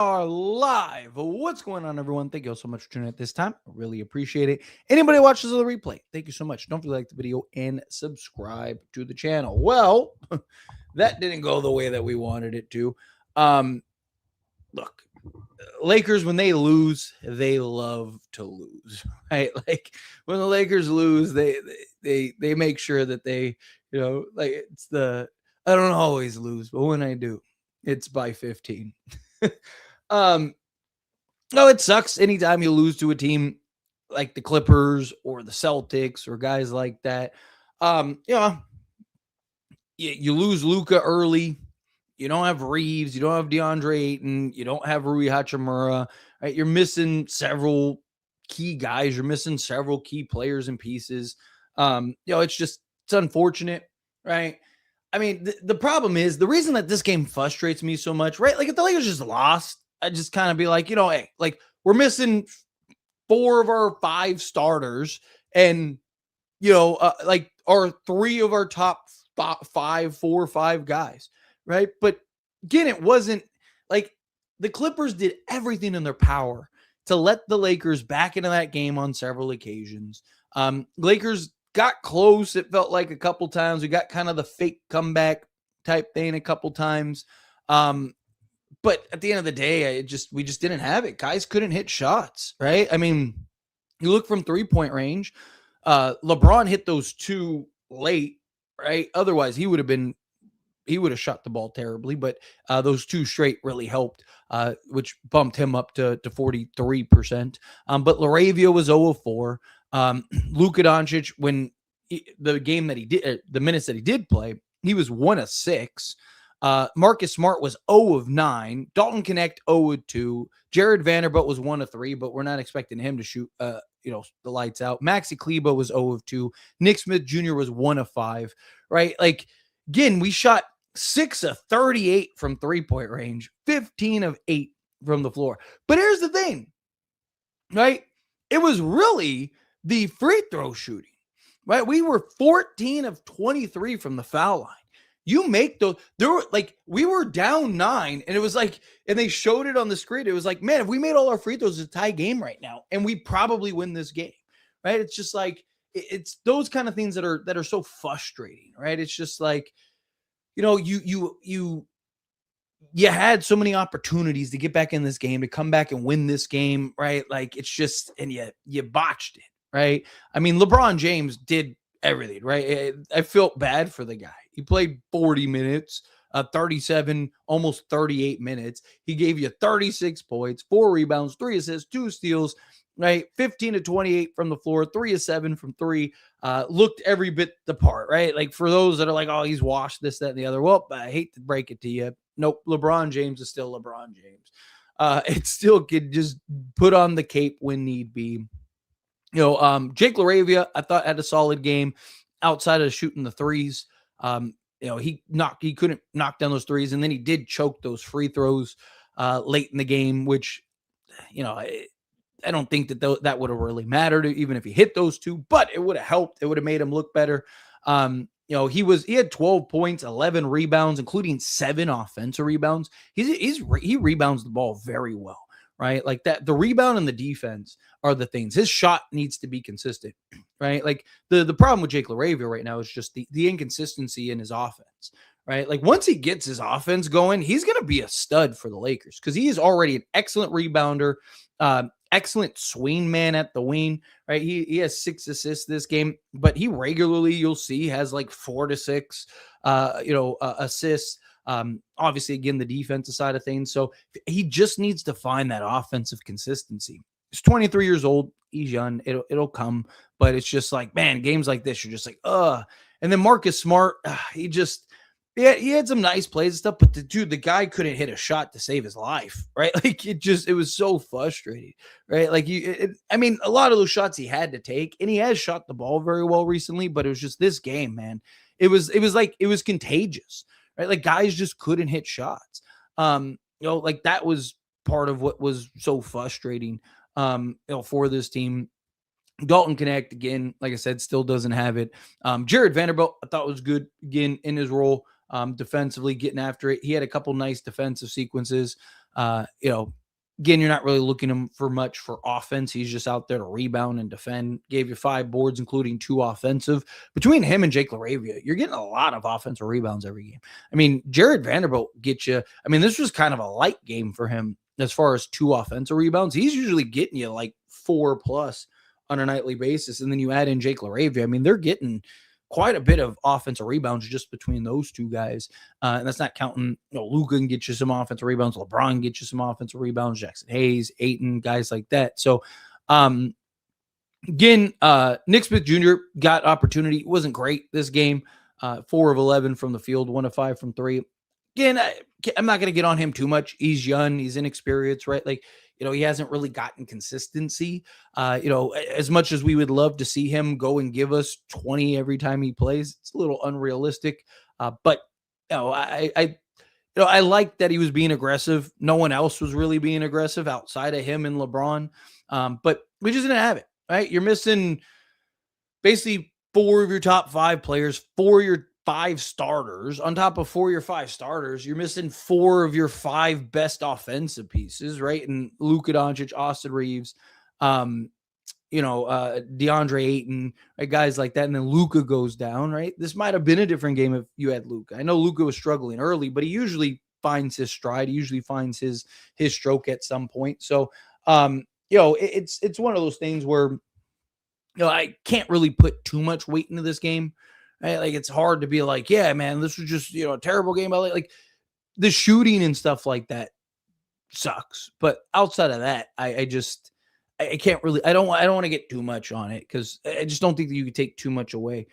Are live. What's going on, everyone? Thank you all so much for tuning in at this time. I really appreciate it. Anybody who watches the replay, thank you so much. Don't forget to like the video and subscribe to the channel. Well, that didn't go the way that we wanted it to. Look, Lakers, when they lose, they love to lose, right? Like when the Lakers lose, they make sure that they, like it's I don't always lose, but when I do, it's by 15. um no, it sucks anytime you lose to a team like the Clippers or the Celtics or guys like that. You lose Luka early. You don't have Reeves. You don't have DeAndre Ayton. You don't have Rui Hachimura. Right? You're missing several key guys. You're missing several key players and pieces. It's unfortunate, right? I mean, the problem is the reason that this game frustrates me so much, right? Like if the Lakers just lost, I'd just kind of be like, hey, like we're missing 4 of our 5 starters and, like our 3 of our top 4 or 5 guys, right? But again, it wasn't like the Clippers did everything in their power to let the Lakers back into that game on several occasions. Lakers got close. It felt like a couple times. We got kind of the fake comeback type thing a couple times. But at the end of the day, we just didn't have it. Guys couldn't hit shots, right? I mean, you look from 3-point range. LeBron hit those 2 late, right? Otherwise, he would have shot the ball terribly, but those 2 straight really helped, which bumped him up to 43%. But Laravia was 0 of 4. Luka Doncic, when the minutes that he did play, he was 1 of 6. Marcus Smart was 0 of 9. Dalton Connect 0 of 2. Jared Vanderbilt was 1 of 3, but we're not expecting him to shoot, the lights out. Maxi Kleba was 0 of 2. Nick Smith Jr. was 1 of 5, right? Like, again, we shot 6 of 38 from 3-point range, 15 of 8 from the floor. But here's the thing, right? It was really the free throw shooting, right? We were 14 of 23 from the foul line. You make those, we were down 9, and it was like, and they showed it on the screen. It was like, man, if we made all our free throws, it's a tie game right now, and we probably win this game, right? It's just like, it's those kind of things that are so frustrating, right? It's just like, you had so many opportunities to get back in this game, to come back and win this game, right? Like it's just, and you botched it, right? I mean, LeBron James did everything, right? I felt bad for the guy. He played 40 minutes, 37, almost 38 minutes. He gave you 36 points, 4 rebounds, 3 assists, 2 steals, right? 15 to 28 from the floor, 3 of 7 from 3. Looked every bit the part, right? Like for those that are like, oh, he's washed this, that, and the other. Well, I hate to break it to you. Nope. LeBron James is still LeBron James. It still could just put on the cape when need be. Jake LaRavia, I thought had a solid game outside of shooting the threes. He couldn't knock down those threes, and then he did choke those free throws late in the game, which, I don't think that would have really mattered even if he hit those 2, but it would have helped. It would have made him look better. He had 12 points, 11 rebounds, including 7 offensive rebounds. He rebounds the ball very well, right? Like that, the rebound and the defense are the things. His shot needs to be consistent, right? Like the problem with Jake LaRavia right now is just the inconsistency in his offense, right? Like once he gets his offense going, he's going to be a stud for the Lakers because he is already an excellent rebounder, excellent swing man at the wing, right? He has 6 assists this game, but he regularly, you'll see, has like 4 to 6, assists. Obviously, again, the defensive side of things. So he just needs to find that offensive consistency. He's 23 years old. He's young. It'll come, but it's just like, man, games like this, you're just like, And then Marcus Smart, he had some nice plays and stuff, but the guy couldn't hit a shot to save his life, right? Like it was so frustrating, right? Like a lot of those shots he had to take, and he has shot the ball very well recently, but it was just this game, man. It was contagious, right? Like guys just couldn't hit shots. Like that was part of what was so frustrating, for this team. Dalton Connect, again, like I said, still doesn't have it. Jared Vanderbilt, I thought was good again in his role, defensively, getting after it. He had a couple nice defensive sequences. You know, again, you're not really looking him for much for offense. He's just out there to rebound and defend. Gave you 5 boards, including 2 offensive. Between him and Jake LaRavia, you're getting a lot of offensive rebounds every game. I mean, Jared Vanderbilt get you. I mean, this was kind of a light game for him as far as 2 offensive rebounds. He's usually getting you like 4 plus on a nightly basis. And then you add in Jake LaRavia. I mean, they're getting quite a bit of offensive rebounds just between those 2 guys. And that's not counting, Luka can get you some offensive rebounds. LeBron can get you some offensive rebounds. Jackson Hayes, Ayton, guys like that. So, again, Nick Smith Jr. got opportunity. It wasn't great this game. 4 of 11 from the field, 1 of 5 from 3. Again, I'm not going to get on him too much. He's young. He's inexperienced, right? Like, he hasn't really gotten consistency. As much as we would love to see him go and give us 20 every time he plays, it's a little unrealistic. But I like that he was being aggressive. No one else was really being aggressive outside of him and LeBron. But we just didn't have it, right? You're missing basically 4 of your top 5 players, 4 of your 5 starters. On top of 4 of your 5 starters, you're missing 4 of your 5 best offensive pieces, right? And Luka Doncic, Austin Reeves, DeAndre Ayton, right? Guys like that. And then Luka goes down, right? This might have been a different game if you had Luka. I know Luka was struggling early, but he usually finds his stride. He usually finds his stroke at some point. So, it's one of those things where, I can't really put too much weight into this game. Right? Like, it's hard to be like, yeah, man, this was just, a terrible game. Like the shooting and stuff like that sucks. But outside of that, I can't really, I don't want to get too much on it because I just don't think that you could take too much away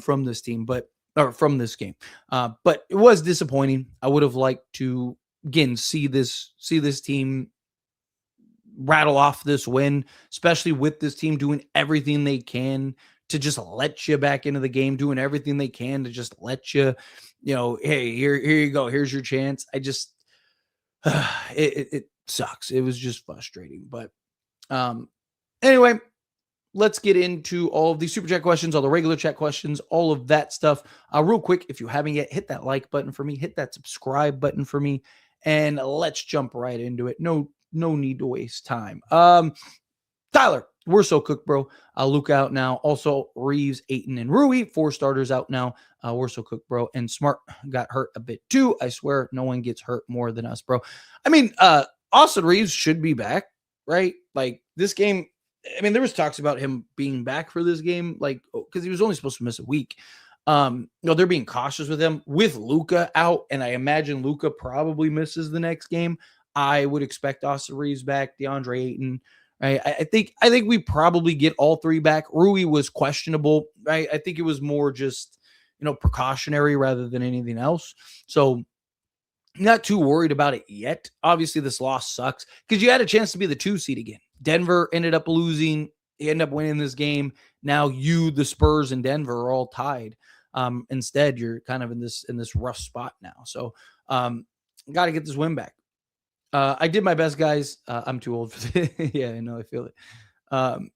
from this team, or from this game. But it was disappointing. I would have liked to, again, see this team rattle off this win, especially with this team doing everything they can to just let you back into the game, doing everything they can to just let you, hey, here you go. Here's your chance. I just, it sucks. It was just frustrating. But anyway, let's get into all of the super chat questions, all the regular chat questions, all of that stuff. Real quick, if you haven't yet, hit that like button for me, hit that subscribe button for me, and let's jump right into it. No need to waste time. Tyler, we're so cooked, bro. Luka out now. Also, Reeves, Ayton, and Rui, 4 starters out now. We're so cooked, bro. And Smart got hurt a bit too. I swear no one gets hurt more than us, bro. I mean, Austin Reeves should be back, right? Like, this game, I mean, there was talks about him being back for this game, like, because he was only supposed to miss a week. They're being cautious with him. With Luka out, and I imagine Luka probably misses the next game, I would expect Austin Reeves back, DeAndre Ayton. Right? I think we probably get all 3 back. Rui was questionable. Right? I think it was more just, precautionary rather than anything else. So, not too worried about it yet. Obviously, this loss sucks because you had a chance to be the 2 seed again. Denver ended up losing. You end up winning this game. Now the Spurs, and Denver are all tied. Instead, you're kind of in this rough spot now. So, got to get this win back. I did my best, guys. I'm too old for this. Yeah, I know. I feel it.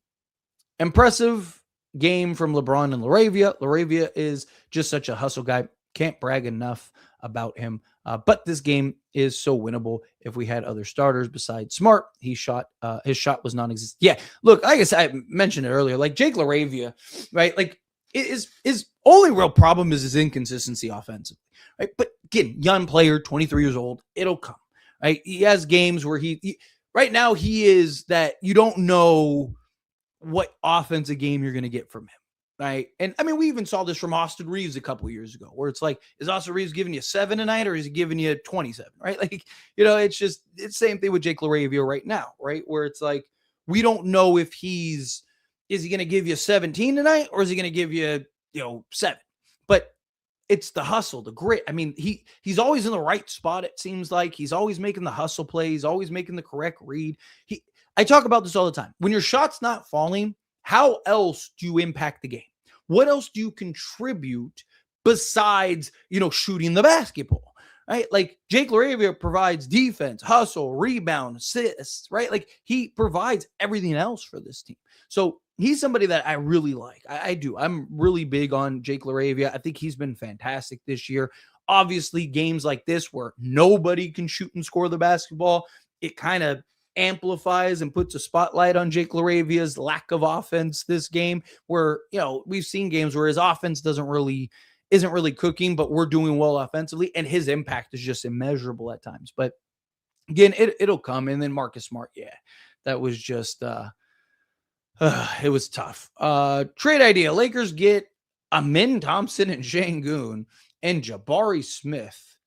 Impressive game from LeBron and LaRavia. LaRavia is just such a hustle guy. Can't brag enough about him. But this game is so winnable if we had other starters besides Smart. His shot was non-existent. Yeah, look, I guess I mentioned it earlier. Like, Jake LaRavia, right? Like, his only real problem is his inconsistency offensively, right? But again, young player, 23 years old. It'll come. Right? He has games where he right now he is that you don't know what offensive game you're going to get from him. Right. And I mean, we even saw this from Austin Reeves a couple of years ago, where it's like, is Austin Reeves giving you 7 tonight, or is he giving you 27? Right. Like, it's the same thing with Jake LaRavia right now. Right. Where it's like, we don't know if is he going to give you 17 tonight, or is he going to give you, 7? But it's the hustle, the grit. I mean, he's always in the right spot. It seems like he's always making the hustle play. He's always making the correct read. I talk about this all the time. When your shot's not falling, how else do you impact the game? What else do you contribute besides, shooting the basketball, right? Like, Jake LaRavia provides defense, hustle, rebound, assists, right? Like, he provides everything else for this team. So he's somebody that I really like. I do. I'm really big on Jake LaRavia. I think he's been fantastic this year. Obviously, games like this where nobody can shoot and score the basketball, it kind of amplifies and puts a spotlight on Jake LaRavia's lack of offense this game, where, we've seen games where his offense isn't really cooking, but we're doing well offensively, and his impact is just immeasurable at times. But again, it'll come. And then Marcus Smart, yeah, that was just it was tough. Trade idea: Lakers get Amin Thompson and Şengün and Jabari Smith,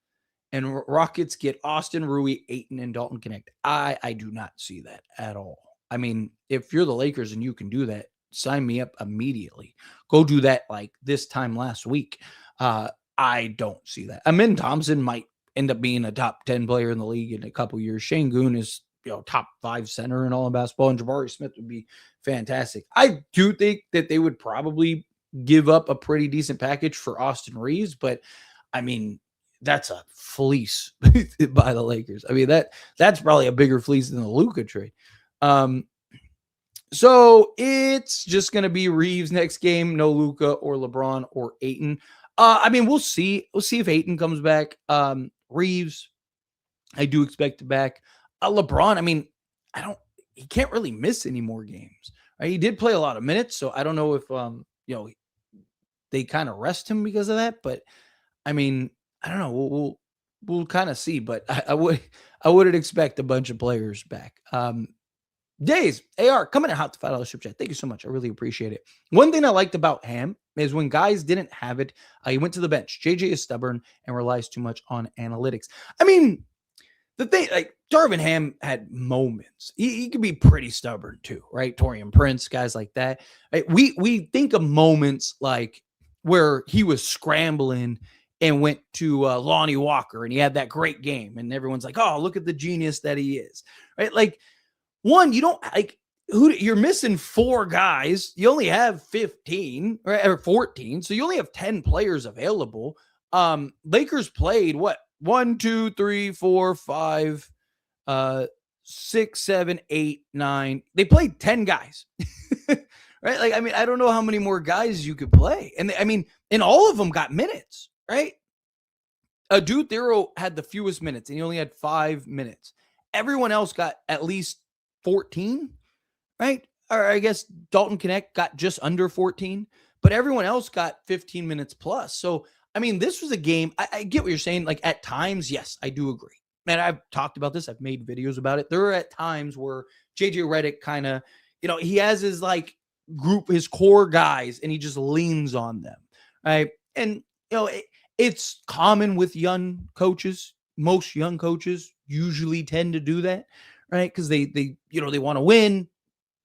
and Rockets get Austin, Rui, Ayton, and Dalton Connect. I do not see that at all. I mean, if you're the Lakers and you can do that, sign me up immediately. Go do that like this time last week. I don't see that. Amin Thompson might end up being a top 10 player in the league in a couple years. Şengün is, top 5 center in all of basketball, and Jabari Smith would be fantastic. I do think that they would probably give up a pretty decent package for Austin Reeves, but I mean, that's a fleece by the Lakers. I mean, that's probably a bigger fleece than the Luka trade. So it's just going to be Reeves next game. No Luka or LeBron or Ayton. I mean, we'll see. We'll see if Ayton comes back. Reeves, I do expect back. LeBron, I mean, he can't really miss any more games. Right? He did play a lot of minutes, so I don't know if they kind of rest him because of that. But I mean, I don't know. We'll kind of see. But I wouldn't expect a bunch of players back. Days AR coming in hot to $5 super chat. Thank you so much. I really appreciate it. One thing I liked about Ham is when guys didn't have it, he went to the bench. JJ is stubborn and relies too much on analytics. I mean, the thing, like, Darvin Ham had moments. He could be pretty stubborn too, right? Taurean Prince, guys like that. Right? We think of moments like where he was scrambling and went to Lonnie Walker and he had that great game, and everyone's like, "Oh, look at the genius that he is," right? Like, one, you don't like you're missing 4 guys. You only have 15 or 14, so you only have 10 players available. Lakers played what? 1, 2, 3, 4, 5, 6, 7, 8, 9. They played 10 guys. Right? Like, I mean, I don't know how many more guys you could play. And and all of them got minutes, right? Dude Thero had the fewest minutes, and he only had 5 minutes. Everyone else got at least 14, right? Or I guess Dalton Connect got just under 14, but everyone else got 15 minutes plus. So, I mean, this was a game. I get what you're saying. Like, at times, yes, I do agree. And I've talked about this. I've made videos about it. There are at times where JJ Redick kind of, he has his like group, his core guys, and he just leans on them, right? And, it's common with young coaches. Most young coaches usually tend to do that, right? Because they want to win.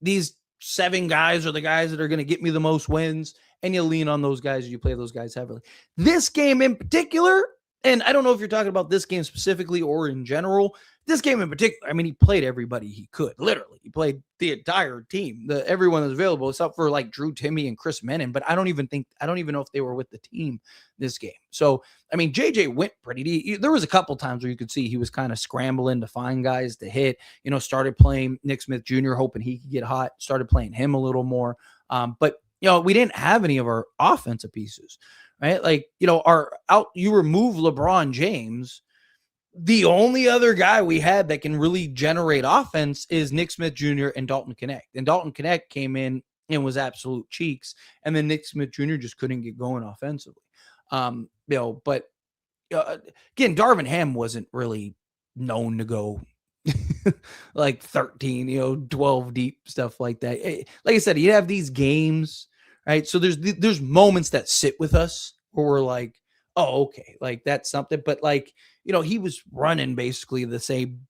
These 7 guys are the guys that are going to get me the most wins, and you lean on those guys. You play those guys heavily. This game in particular, and I don't know if you're talking about this game specifically or in general. This game in particular, I mean, he played everybody he could. Literally, he played the entire team, everyone that's available, except for like Drew Timme and Chris Menon. But I don't even know if they were with the team this game. So, I mean, JJ went pretty deep. There was a couple times where you could see he was kind of scrambling to find guys to hit. Started playing Nick Smith Jr., hoping he could get hot. Started playing him a little more. But we didn't have any of our offensive pieces, right? Like, you remove LeBron James. The only other guy we had that can really generate offense is Nick Smith Jr. and Dalton Connect. And Dalton Connect came in and was absolute cheeks. And then Nick Smith Jr. just couldn't get going offensively. But again, Darvin Ham wasn't really known to go like 13, 12 deep, stuff like that. Like I said, you have these games, right? So there's moments that sit with us where we're like, oh, okay, like that's something. But like, he was running basically the same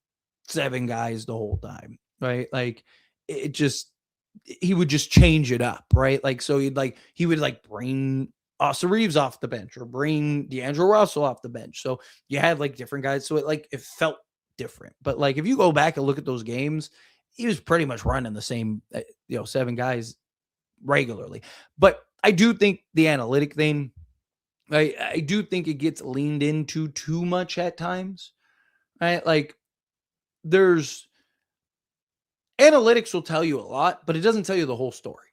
7 guys the whole time, right? Like he would just change it up, right? Like, so he would bring Austin Reeves off the bench or bring D'Angelo Russell off the bench. So you had like different guys. So it felt different. But like, if you go back and look at those games, he was pretty much running the same, 7 guys regularly. But I do think the analytic thing, I do think it gets leaned into too much at times, right? Like, there's analytics will tell you a lot, but it doesn't tell you the whole story,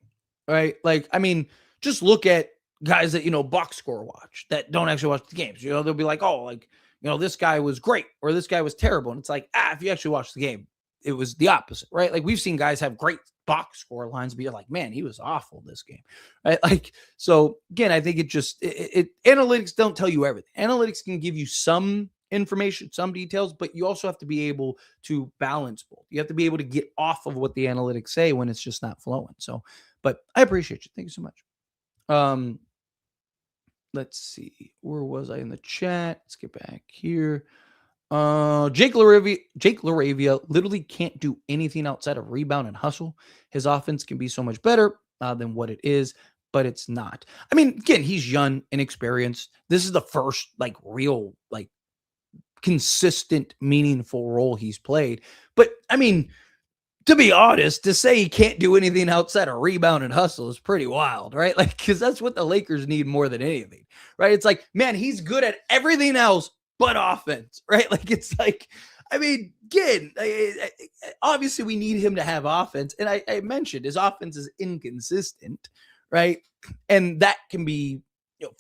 right? Like, I mean, just look at guys that, box score watch that don't actually watch the games. They'll be like, oh, like, this guy was great or this guy was terrible. And it's like, if you actually watch the game, it was the opposite, right? Like we've seen guys have great box score lines, but you're like, man, he was awful this game, right? Like, so again, I think analytics don't tell you everything. Analytics can give you some information, some details, but you also have to be able to balance both. You have to be able to get off of what the analytics say when it's just not flowing. So, but I appreciate you. Thank you so much. Let's see. Where was I in the chat? Let's get back here. Jake Laravia literally can't do anything outside of rebound and hustle. His offense can be so much better than what it is, but it's not. I mean, again, he's young, inexperienced. This is the first like real, like consistent, meaningful role he's played. But I mean, to be honest, to say he can't do anything outside of rebound and hustle is pretty wild, right? Like, because that's what the Lakers need more than anything, right? It's like, man, he's good at everything else but offense, right? Like, it's like, I mean, again, obviously we need him to have offense. And I mentioned his offense is inconsistent, right? And that can be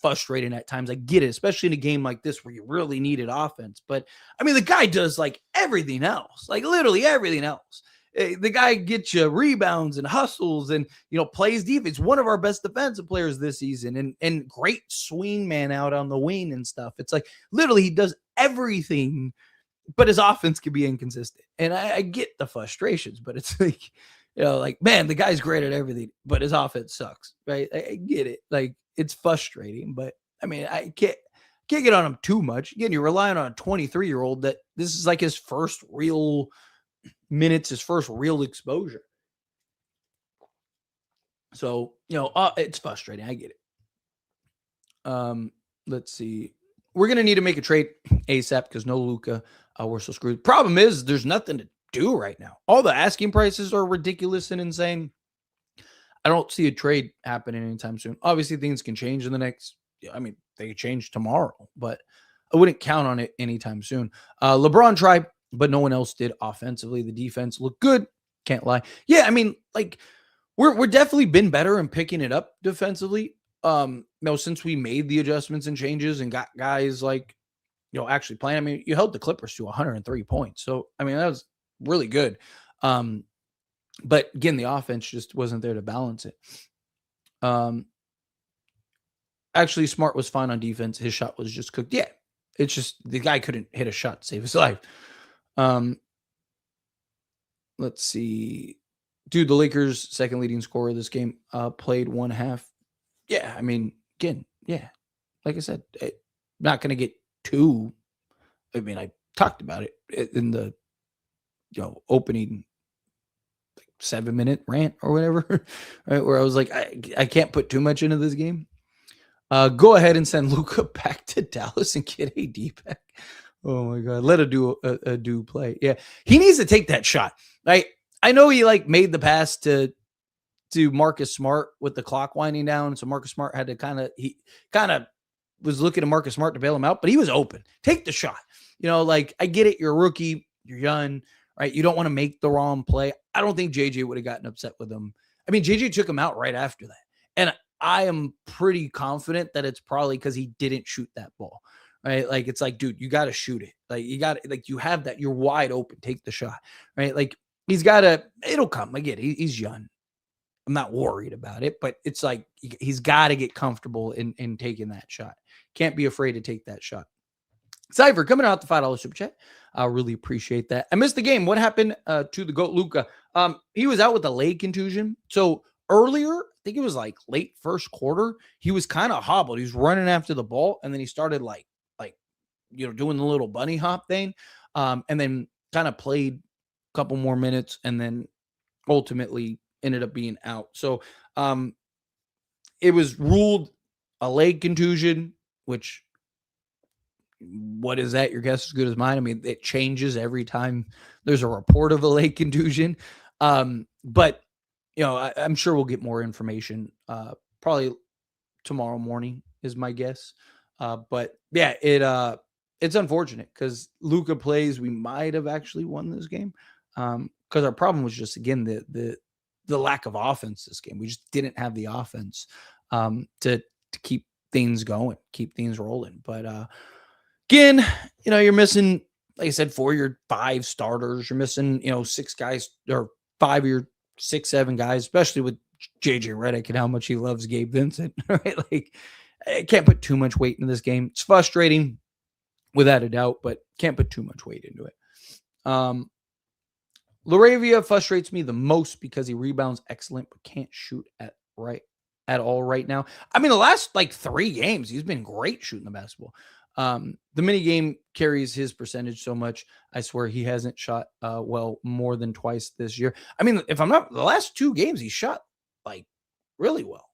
frustrating at times. I get it, especially in a game like this where you really needed offense. But I mean, the guy does like everything else, like literally everything else. The guy gets you rebounds and hustles and, plays defense. One of our best defensive players this season and great swing man out on the wing and stuff. It's like literally he does everything, but his offense can be inconsistent. And I get the frustrations, but it's like, like, man, the guy's great at everything, but his offense sucks, right? I get it. Like, it's frustrating, but I mean, I can't get on him too much. Again, you're relying on a 23-year-old that this is like his first real minutes, his first real exposure. So, it's frustrating. I get it. Let's see. We're going to need to make a trade ASAP because no Luka. We're so screwed. Problem is there's nothing to do right now. All the asking prices are ridiculous and insane. I don't see a trade happening anytime soon. Obviously, things can change in the next, they could change tomorrow, but I wouldn't count on it anytime soon. LeBron tried, but no one else did offensively. The defense looked good. Can't lie. Yeah, I mean, like, we're definitely been better in picking it up defensively. Since we made the adjustments and changes and got guys like, actually playing. I mean, you held the Clippers to 103 points. So, I mean, that was really good. But again, the offense just wasn't there to balance it. Actually, Smart was fine on defense. His shot was just cooked. Yeah, it's just the guy couldn't hit a shot to save his life. Let's see. Dude, the Lakers' second leading scorer of this game played one half. Yeah, I mean, again, yeah. Like I said, not going to get too. I mean, I talked about it in the opening 7-minute rant or whatever, right? Where I was like, I can't put too much into this game. Go ahead and send Luka back to Dallas and get AD back. Oh my God. Let a do play. Yeah. He needs to take that shot. Right. I know he made the pass to Marcus Smart with the clock winding down. So Marcus Smart had to he was looking at Marcus Smart to bail him out, but he was open. Take the shot. I get it. You're a rookie. You're young, right? You don't want to make the wrong play. I don't think JJ would have gotten upset with him. I mean, JJ took him out right after that. And I am pretty confident that it's probably because he didn't shoot that ball, right? Like, it's like, dude, you got to shoot it. Like, you got to, you have that. You're wide open. Take the shot, right? Like, he's got to, it'll come. I get it. He's young. I'm not worried about it, but it's like, he's got to get comfortable in taking that shot. Can't be afraid to take that shot. Cypher coming out the $5 super chat. I really appreciate that. I missed the game. What happened to the GOAT Luka? He was out with a leg contusion. So earlier, I think it was late first quarter, he was kind of hobbled. He was running after the ball, and then he started doing the little bunny hop thing, and then kind of played a couple more minutes, and then ultimately ended up being out. So it was ruled a leg contusion, which, what is that? Your guess is as good as mine. I mean, it changes every time there's a report of a leg contusion. But I'm sure we'll get more information probably tomorrow morning is my guess. But yeah, it's unfortunate because Luka plays. We might have actually won this game because our problem was just, again, the lack of offense this game. We just didn't have the offense to to keep things going, keep things rolling. But again, you're missing, like I said, 4 of your 5 starters. You're missing, 6 guys or 5 of your 6, 7 guys, especially with JJ Redick and how much he loves Gabe Vincent, right? Like, I can't put too much weight into this game. It's frustrating without a doubt, but can't put too much weight into it. Laravia frustrates me the most because he rebounds excellent, but can't shoot at all right now. I mean, the last 3 games, he's been great shooting the basketball. The mini game carries his percentage so much. I swear he hasn't shot well more than twice this year. I mean, if I'm not, the last 2 games he shot really well.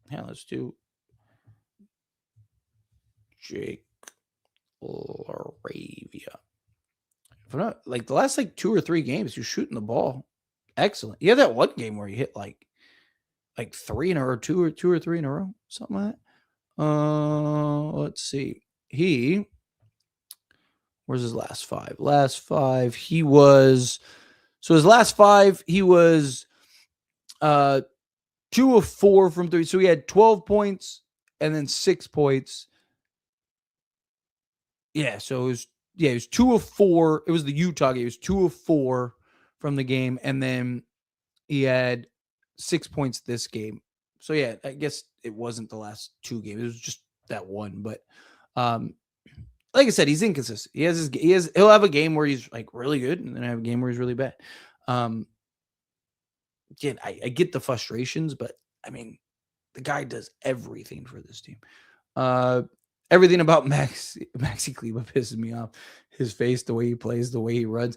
Let's do Jake Laravia. If I'm not, the last 2 or 3 games, he was shooting the ball excellent. You had that one game where he hit like 3 in a row, 2 or 3 in a row, something like that. Let's see. Where's his last 5? Last 5, his last 5, he was 2 of 4 from 3. So he had 12 points and then 6 points. Yeah, so it was 2 of 4. It was the Utah game. It was 2 of 4 from the game, and then he had 6 points this game. So yeah, I guess it wasn't the last 2 games. It was just that one. But like I said, he's inconsistent. He'll have a game where he's really good, and then have a game where he's really bad. Again, I get the frustrations, but I mean, the guy does everything for this team. Everything about Maxi Kleber pisses me off. His face, the way he plays, the way he runs.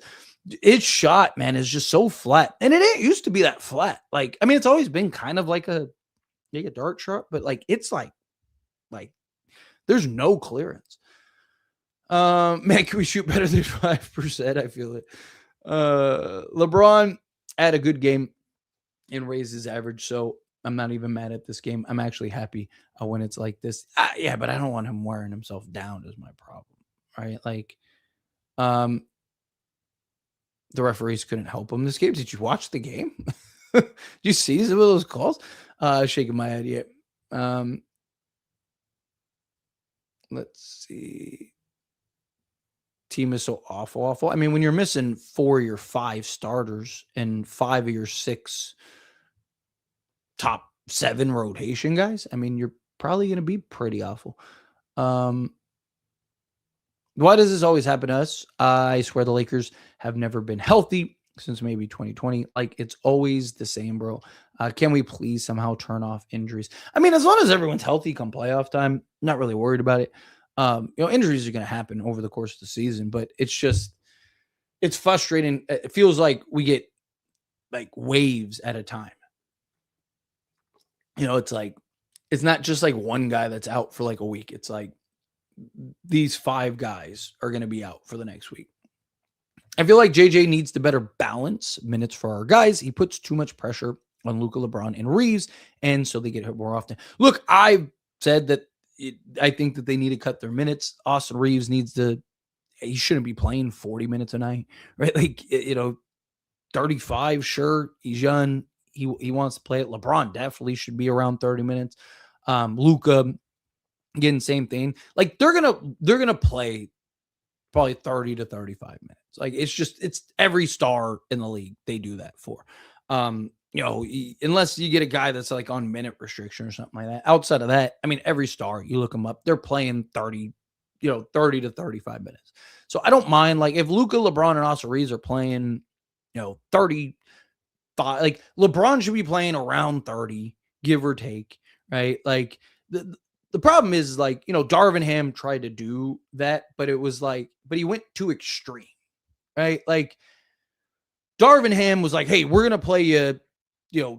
His shot, man, is just so flat. And it ain't used to be that flat. I mean, it's always been kind of like a dart shot, but it's like there's no clearance. Man, can we shoot better than 5%? I feel it. LeBron had a good game and raised his average, so I'm not even mad at this game. I'm actually happy when it's like this. Yeah, but I don't want him wearing himself down is my problem, right? The referees couldn't help him this game. Did you watch the game? Did you see some of those calls? Shaking my head yet. Let's see. Team is so awful. I mean, when you're missing 4 of your 5 starters and 5 of your 6 top 7 rotation guys, I mean, you're probably going to be pretty awful. Why does this always happen to us? I swear the Lakers have never been healthy since maybe 2020. It's always the same, bro. Can we please somehow turn off injuries? I mean, as long as everyone's healthy come playoff time, not really worried about it. Injuries are going to happen over the course of the season, but it's frustrating. It feels like we get waves at a time. It's not just one guy that's out for a week. It's these 5 guys are going to be out for the next week. I feel like JJ needs to better balance minutes for our guys. He puts too much pressure on Luka, LeBron, and Reeves, and so they get hit more often. Look, I've said that I think that they need to cut their minutes. Austin Reeves he shouldn't be playing 40 minutes a night, right? 35, sure, he's young. He wants to play it. LeBron definitely should be around 30 minutes. Luka, again, same thing. They're gonna play probably 30 to 35 minutes. It's every star in the league they do that for. Unless you get a guy that's on minute restriction or something like that. Outside of that, I mean, every star, you look them up, they're playing 30 to 35 minutes. So I don't mind if Luka, LeBron, and Austin Reeves are playing 35, LeBron should be playing around 30, give or take, right? The problem is Darvin Ham tried to do that, but it was but he went too extreme, right? Darvin Ham was hey, we're going to play you,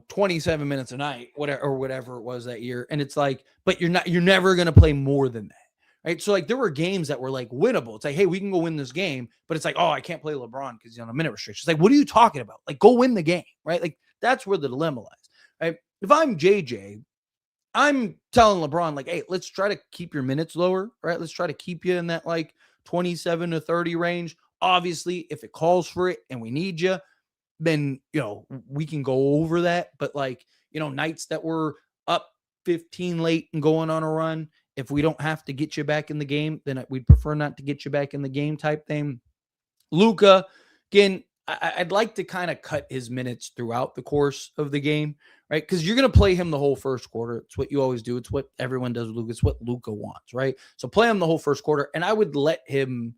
27 minutes a night, whatever it was that year. And it's but you're never going to play more than that. Right. So there were games that were winnable. It's hey, we can go win this game, but it's oh, I can't play LeBron because he's on a minute restriction. It's what are you talking about? Go win the game, right? That's where the dilemma lies. Right. If I'm JJ, I'm telling LeBron, hey, let's try to keep your minutes lower, right? Let's try to keep you in that 27 to 30 range. Obviously, if it calls for it and we need you, then we can go over that. But nights that we're up 15 late and going on a run. If we don't have to get you back in the game, then we'd prefer not to get you back in the game type thing. Luka, again, I'd like to kind of cut his minutes throughout the course of the game, right? Because you're going to play him the whole first quarter. It's what you always do. It's what everyone does with Luka. It's what Luka wants, right? So play him the whole first quarter, and I would let him,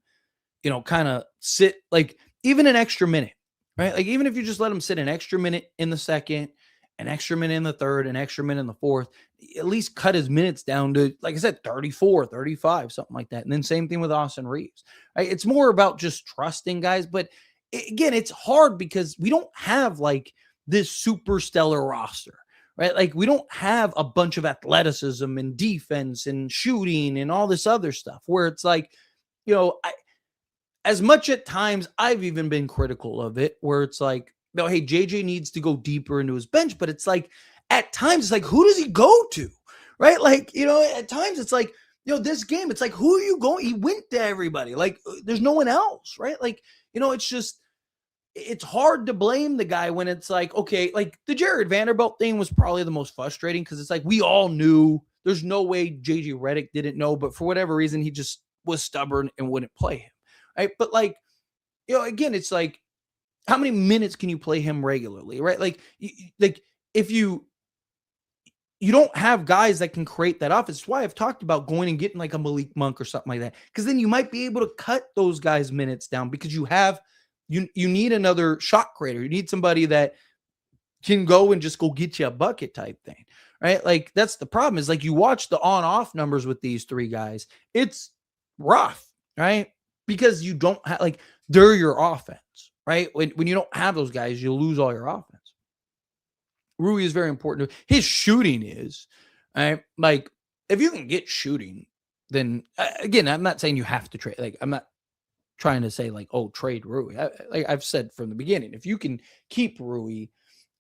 kind of sit like even an extra minute, right? Like even if you just let him sit an extra minute in the second, an extra minute in the third, an extra minute in the fourth, at least cut his minutes down to, like I said, 34, 35, something like that. And then same thing with Austin Reeves, right? It's more about just trusting guys. But again, it's hard because we don't have like this super stellar roster, right? Like we don't have a bunch of athleticism and defense and shooting and all this other stuff where it's like, as much at times I've even been critical of it where it's like, no, hey, JJ needs to go deeper into his bench, but it's like at times it's like, who does he go to? Right? Like, at times it's like, this game, it's like, who are you going? He went to everybody. Like, there's no one else, right? Like, it's just, it's hard to blame the guy when it's like, okay, like the Jared Vanderbilt thing was probably the most frustrating because it's like we all knew there's no way JJ Redick didn't know, but for whatever reason, he just was stubborn and wouldn't play him. Right. But like, again, it's like, how many minutes can you play him regularly? Right. Like if you don't have guys that can create that offense. That's why I've talked about going and getting like a Malik Monk or something like that. Because then you might be able to cut those guys' minutes down because you have you need another shot creator. You need somebody that can go and just go get you a bucket type thing. Right. Like that's the problem is like you watch the on-off numbers with these three guys. It's rough, right? Because you don't have like they're your offense, right? When you don't have those guys, you lose all your offense. Rui is very important. His shooting is, right? Like if you can get shooting, then again, I'm not saying you have to trade. Like I'm not trying to say like, oh, trade Rui. Like I've said from the beginning, if you can keep Rui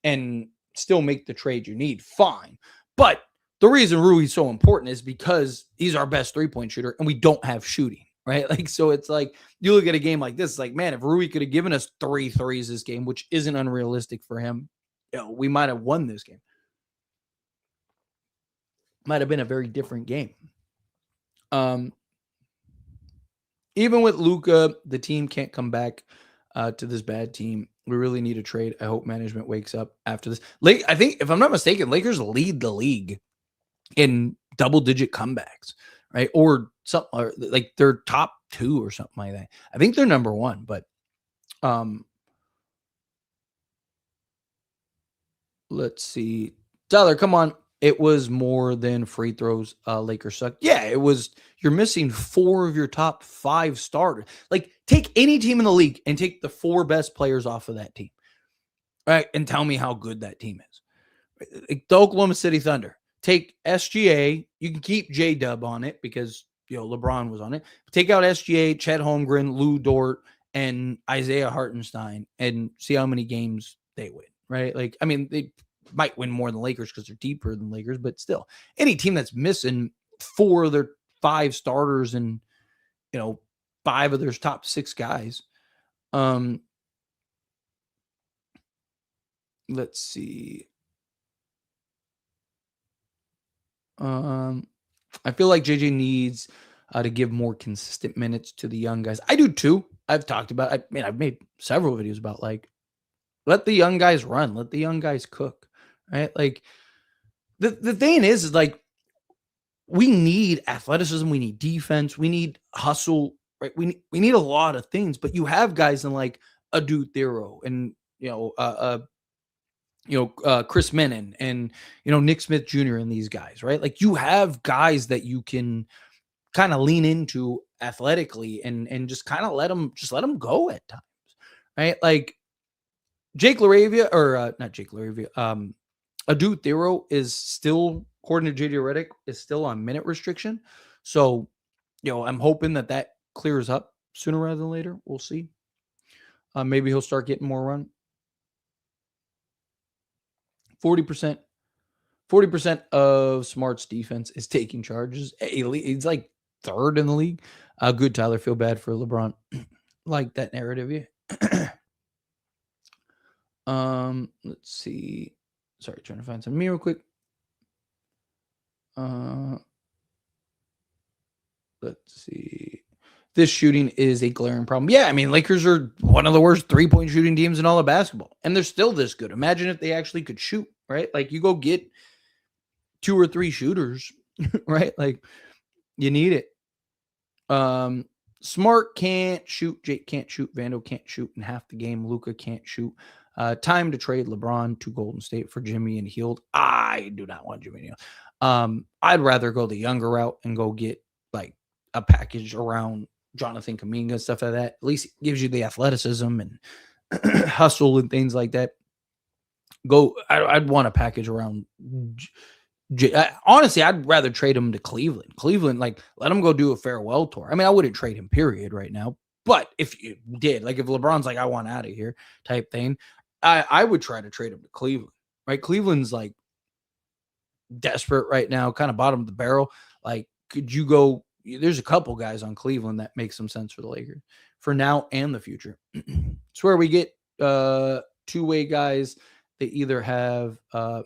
and still make the trade you need, fine. But the reason Rui is so important is because he's our best 3-point shooter and we don't have shooting, right? Like, so it's like, you look at a game like this, it's like, man, if Rui could have given us 3 threes this game, which isn't unrealistic for him, we might have won this game. Might have been a very different game. Even with Luka, the team can't come back to this bad team. We really need a trade. I hope management wakes up after this. I think, if I'm not mistaken, Lakers lead the league in double-digit comebacks, right? Or something, or like they're top 2 or something like that. I think they're number 1, but let's see. Tyler, come on. It was more than free throws. Lakers suck. Yeah, it was. You're missing 4 of your top 5 starters. Like, take any team in the league and take the 4 best players off of that team, right? And tell me how good that team is. Like the Oklahoma City Thunder. Take SGA. You can keep J-Dub on it because, LeBron was on it. Take out SGA, Chet Holmgren, Lou Dort, and Isaiah Hartenstein and see how many games they win, right? Like, I mean, they might win more than Lakers because they're deeper than Lakers, but still, any team that's missing 4 of their 5 starters and 5 of their top 6 guys. Let's see. I feel like JJ needs to give more consistent minutes to the young guys. I do too. I've talked about. I've made several videos about like let the young guys run, let the young guys cook, right? Like the thing is like we need athleticism, we need defense, we need hustle, right? We need a lot of things, but you have guys in like Adu Thero and Chris Menon and Nick Smith Jr. and these guys, right? Like you have guys that you can kind of lean into athletically and just kind of let them go at times, right? Like Jake LaRavia or not Jake LaRavia, Adu Thero is still, according to JJ Redick, is still on minute restriction. So, I'm hoping that clears up sooner rather than later. We'll see. Maybe he'll start getting more run. 40% of Smart's defense is taking charges. He's like 3rd in the league. Good, Tyler. Feel bad for LeBron. Like that narrative, yeah. Let's see. Sorry, trying to find some real quick. Uh, let's see. This shooting is a glaring problem. Yeah, I mean, Lakers are one of the worst 3-point shooting teams in all of basketball, and they're still this good. Imagine if they actually could shoot, right? Like, you go get 2 or 3 shooters, right? Like, you need it. Smart can't shoot. Jake can't shoot. Vando can't shoot in half the game. Luka can't shoot. Time to trade LeBron to Golden State for Jimmy and Hield. I do not want Jimmy and Hield. I'd rather go the younger route and go get like a package around Jonathan Kuminga, stuff like that. At least it gives you the athleticism and hustle and things like that. I'd want a package around honestly, I'd rather trade him to Cleveland. Cleveland, like, let him go do a farewell tour. I mean, I wouldn't trade him, period, right now. But if you did, like, if LeBron's like, I want out of here type thing, I would try to trade him to Cleveland, right? Cleveland's like desperate right now, kind of bottom of the barrel. Like, could you go? There's a couple guys on Cleveland that make some sense for the Lakers for now and the future. It's where we get two-way guys. They either have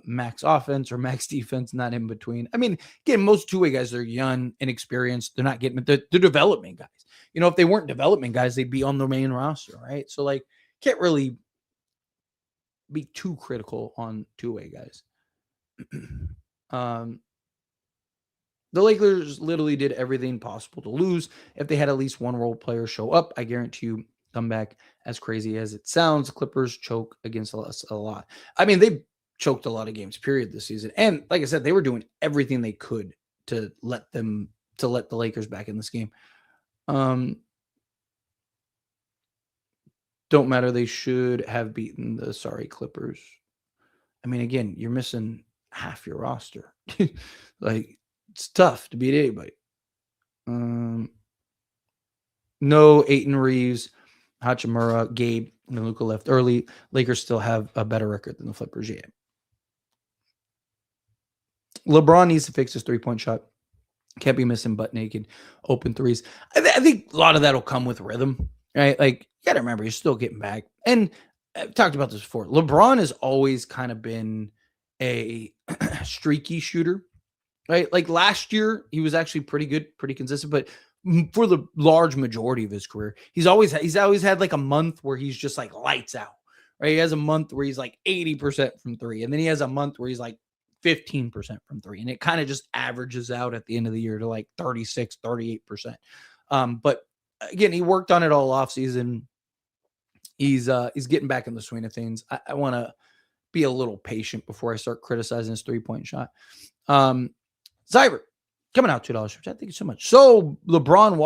max offense or max defense, not in between. I mean, again, most two-way guys are young, inexperienced. They're not getting they're development guys. You know, if they weren't development guys, they'd be on the main roster, right? So, like, can't really be too critical on two-way guys. The Lakers literally did everything possible to lose. If they had at least one role player show up, I guarantee you come back. As crazy as it sounds, Clippers choke against us a lot. I mean, they choked a lot of games, period, this season. And like I said, they were doing everything they could to let the Lakers back in this game. Don't matter. They should have beaten the sorry Clippers. I mean, again, you're missing half your roster. Like, it's tough to beat anybody. No Ayton Reeves, Hachimura, Gabe, and Luka left early. Lakers still have a better record than the Clippers yet. LeBron needs to fix his three-point shot. Can't be missing butt naked open threes. I think a lot of that will come with rhythm, right? Like, you got to remember, you're still getting back. And I've talked about this before. LeBron has always kind of been a streaky shooter, right? Like, last year, he was actually pretty good, pretty consistent, but for the large majority of his career, he's always had like a month where he's just like lights out, right? He has a month where he's like 80% from three, and then he has a month where he's like 15% from three, and it kind of just averages out at the end of the year to like 36, 38%. But again, he worked on it all off season. He's getting back in the swing of things. I want to be a little patient before I start criticizing his 3-point shot. Zyber coming out $2. Thank you so much. So LeBron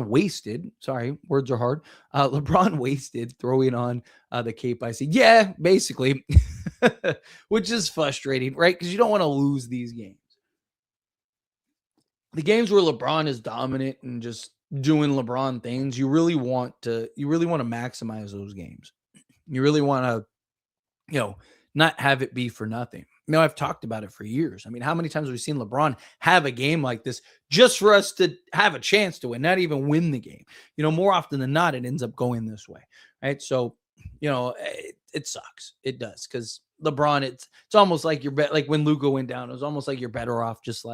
wasted. Sorry, words are hard. LeBron wasted throwing on the cape. I see. Yeah, basically, which is frustrating, right? Because you don't want to lose these games. The games where LeBron is dominant and just doing LeBron things, you really want to maximize those games. You really want to, not have it be for nothing. I've talked about it for years. I mean, how many times have we seen LeBron have a game like this just for us to have a chance to win, not even win the game? More often than not, it ends up going this way, right? So, it sucks. It does, because LeBron, it's almost like like when Luka went down, it was almost like you're better off just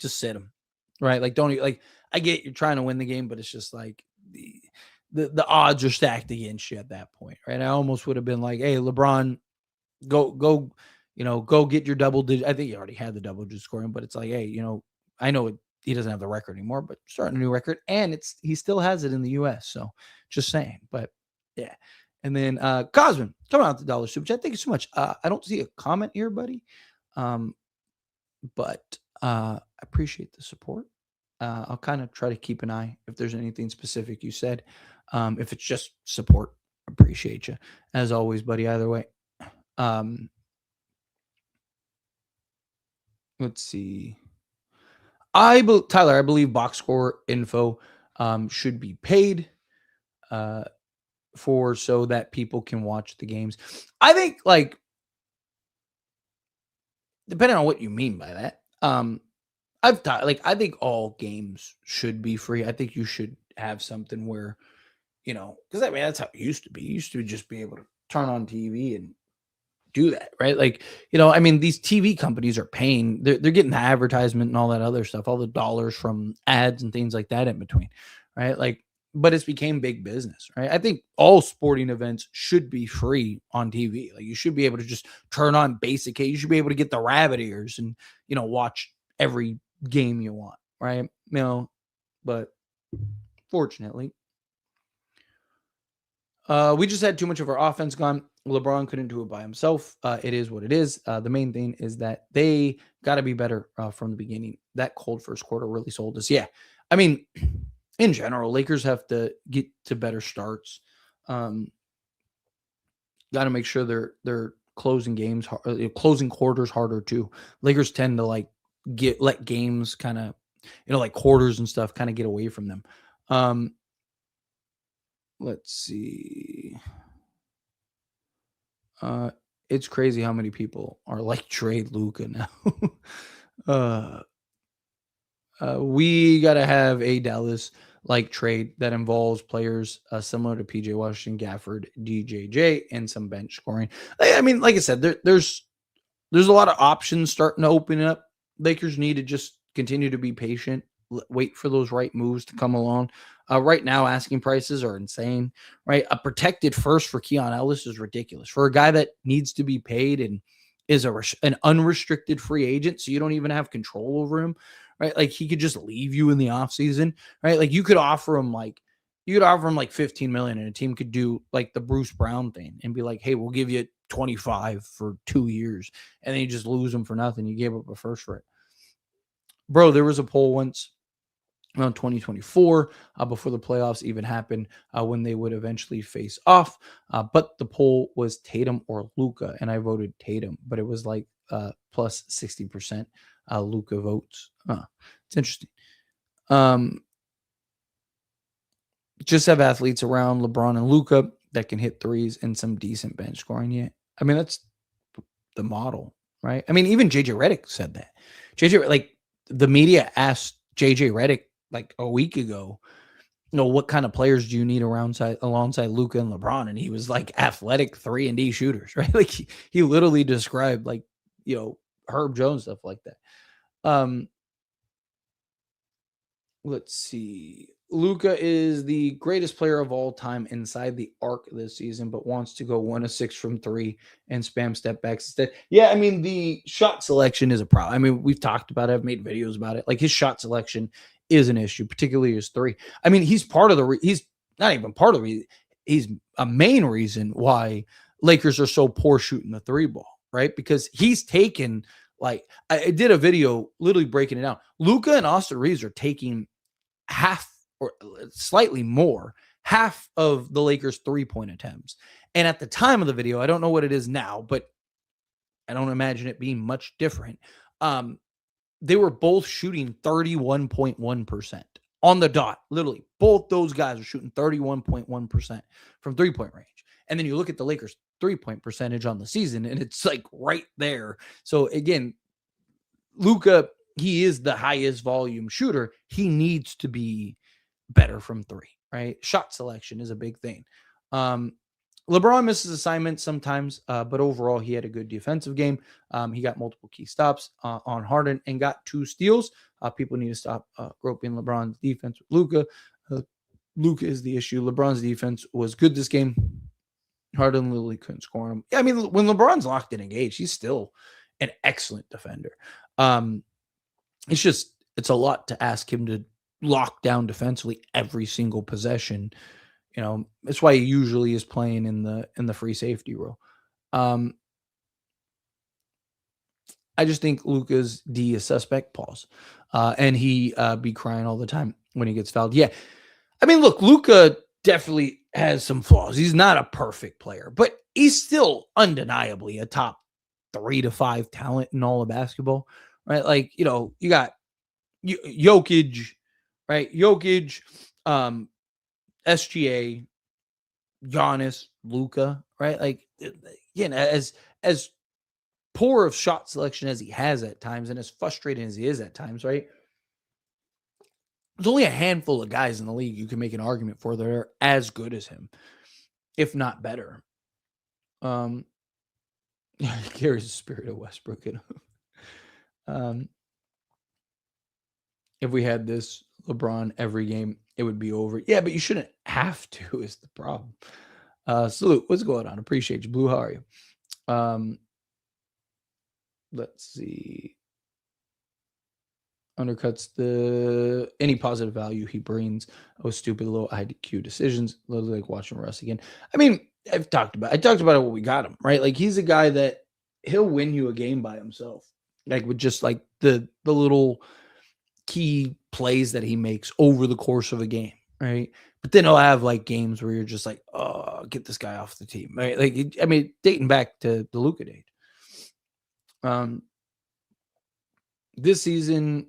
sit him, right? Like, don't like, I get you're trying to win the game, but it's just like the odds are stacked against you at that point, right? I almost would have been like, hey, LeBron, go get your double digit. I think he already had the double digit scoring, but it's like, hey, I know he doesn't have the record anymore, but starting a new record, and he still has it in the US. So just saying, but yeah. And then Cosmin coming out the dollar super chat. Thank you so much. I don't see a comment here, buddy. But I appreciate the support. I'll kind of try to keep an eye if there's anything specific you said. If it's just support, appreciate you as always, buddy. Either way. Let's see. Tyler, I believe box score info should be paid for, so that people can watch the games. I think, like, depending on what you mean by that, I think all games should be free. I think you should have something where, because I mean, that's how it used to be. You used to just be able to turn on TV and do that, right? Like, I mean, these TV companies are paying, they're getting the advertisement and all that other stuff, all the dollars from ads and things like that in between, right? Like, but it's became big business, right? I think all sporting events should be free on TV. Like, you should be able to just turn on basic. You should be able to get the rabbit ears and, watch every game you want, right? But fortunately, we just had too much of our offense gone. LeBron couldn't do it by himself. It is what it is. The main thing is that they got to be better from the beginning. That cold first quarter really sold us. Yeah. I mean, in general, Lakers have to get to better starts. Got to make sure they're closing games, closing quarters harder too. Lakers tend to let games kind of, like quarters and stuff kind of get away from them. Let's see. It's crazy how many people are like trade Luka now. We gotta have a Dallas like trade that involves players similar to PJ Washington, Gafford, DJJ, and some bench scoring. I mean, like I said, there's a lot of options starting to open up. Lakers need to just continue to be patient, wait for those right moves to come along. Right now, asking prices are insane, right? A protected first for Keon Ellis is ridiculous. For a guy that needs to be paid and is an unrestricted free agent, so you don't even have control over him, right? Like, he could just leave you in the offseason, right? Like, you could offer him like 15 million and a team could do like the Bruce Brown thing and be like, hey, we'll give you 25 for 2 years, and then you just lose them for nothing. You gave up a first for it. Bro, there was a poll once around 2024 before the playoffs even happened, when they would eventually face off. But the poll was Tatum or Luka, and I voted Tatum, but it was like plus 60% Luka votes. It's interesting. Just have athletes around LeBron and Luka that can hit threes and some decent bench scoring. Yeah, I mean, that's the model, right? I mean, even JJ Redick said that. Like, the media asked JJ Redick like a week ago, what kind of players do you need alongside Luka and LeBron? And he was like, athletic 3-and-D shooters, right? Like, he literally described like, Herb Jones, stuff like that. Let's see. Luka is the greatest player of all time inside the arc this season, but wants to go 1 of 6 from 3 and spam step backs instead. Yeah, I mean, the shot selection is a problem. I mean, we've talked about it. I've made videos about it. Like, his shot selection is an issue, particularly his 3. I mean, he's not even part of the he's a main reason why Lakers are so poor shooting the 3 ball, right? Because he's taken, like, I did a video literally breaking it down. Luka and Austin Reeves are taking half or slightly more, half of the Lakers' 3-point attempts. And at the time of the video, I don't know what it is now, but I don't imagine it being much different. They were both shooting 31.1% on the dot. Literally, both those guys are shooting 31.1% from 3-point range. And then you look at the Lakers' 3-point percentage on the season, and it's like right there. So again, Luka, he is the highest volume shooter. He needs to be better from 3, right? Shot selection is a big thing. LeBron misses assignments sometimes, but overall, he had a good defensive game. He got multiple key stops on Harden and got 2 steals. People need to stop groping LeBron's defense with Luka. Luka is the issue. LeBron's defense was good this game. Harden literally couldn't score him. Yeah, I mean, when LeBron's locked and engaged, he's still an excellent defender. It's a lot to ask him to lock down defensively every single possession. That's why he usually is playing in the free safety role. I just think Luka's D is suspect. Pause. And he be crying all the time when he gets fouled. Yeah. I mean, look, Luka definitely has some flaws. He's not a perfect player, but he's still undeniably a top 3 to 5 talent in all of basketball, right? Like, you got Jokic, right? Jokic, SGA, Giannis, Luka, right? Like, again, as poor of shot selection as he has at times, and as frustrating as he is at times, right? There's only a handful of guys in the league you can make an argument for that are as good as him, if not better. He carries the spirit of Westbrook in him. Um, if we had this LeBron every game, it would be over. Yeah, but you shouldn't have to, is the problem. Salute. What's going on? Appreciate you. Blue, how are you? Let's see. Undercuts any positive value he brings. Oh, stupid little IQ decisions. Literally like watching Russ again. I mean, I talked about it when we got him, right? Like he's a guy that he'll win you a game by himself. Like with just like the little key plays that he makes over the course of a game, right? But then he'll have like games where you're just like, oh, get this guy off the team, right? Like, I mean, dating back to the Luka days. This season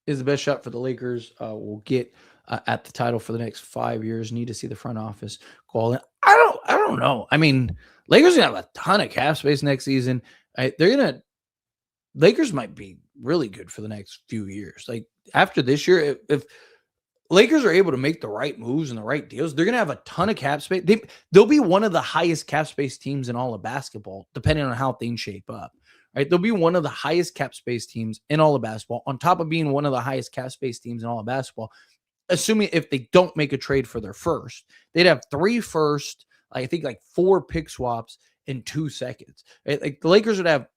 is the best shot for the Lakers. We'll get at the title for the next 5 years. Need to see the front office call in. I don't know. I mean, Lakers gonna have a ton of cap space next season. Lakers might be really good for the next few years. Like after this year, if Lakers are able to make the right moves and the right deals, they're going to have a ton of cap space. They'll be one of the highest cap space teams in all of basketball, depending on how things shape up. Right? They'll be one of the highest cap space teams in all of basketball, on top of being one of the highest cap space teams in all of basketball. Assuming if they don't make a trade for their first, they'd have 3 first, I think like 4 pick swaps in 2 seconds. Right? Like the Lakers would have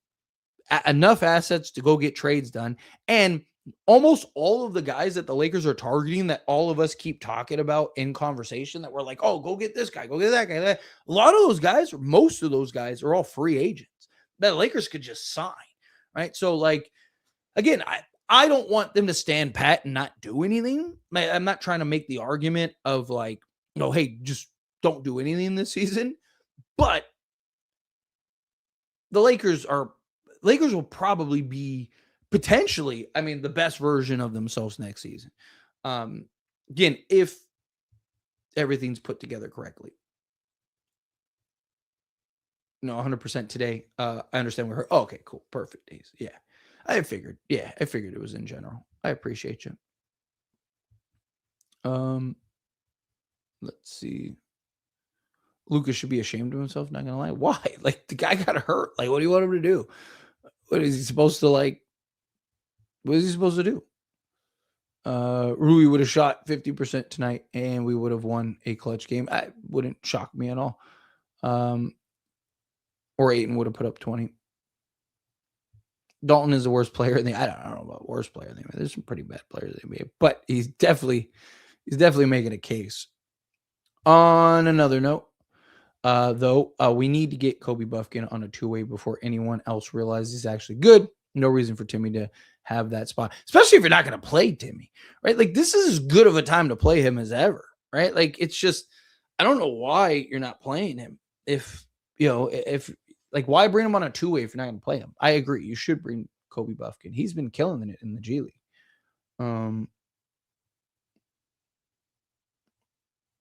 enough assets to go get trades done, and almost all of the guys that the Lakers are targeting that all of us keep talking about in conversation that we're like, oh, go get this guy, go get that guy. A lot of those guys, or most of those guys, are all free agents that the Lakers could just sign, right? So, like, again, I don't want them to stand pat and not do anything. I'm not trying to make the argument of like, hey, just don't do anything this season. But the Lakers will probably be potentially, I mean, the best version of themselves next season. Again, if everything's put together correctly. No, 100% today. I understand we're oh, okay, cool. Perfect days. Yeah. I figured it was in general. I appreciate you. Let's see. Lucas should be ashamed of himself, not gonna lie. Why? Like the guy got hurt. Like, what do you want him to do? What is he supposed to like? What is he supposed to do? Rui would have shot 50% tonight and we would have won a clutch game. I wouldn't shock me at all. Or Ayton would have put up 20. Dalton is the worst player in the I don't know about worst player in the NBA. There's some pretty bad players in the NBA, but he's definitely making a case. On another note, though, we need to get Kobe Buffkin on a 2-way before anyone else realizes he's actually good. No reason for Timmy to have that spot, especially if you're not going to play Timmy, right? Like this is as good of a time to play him as ever, right? Like it's just, I don't know why you're not playing him. If like why bring him on a 2-way if you're not going to play him? I agree. You should bring Kobe Buffkin. He's been killing it in the G League.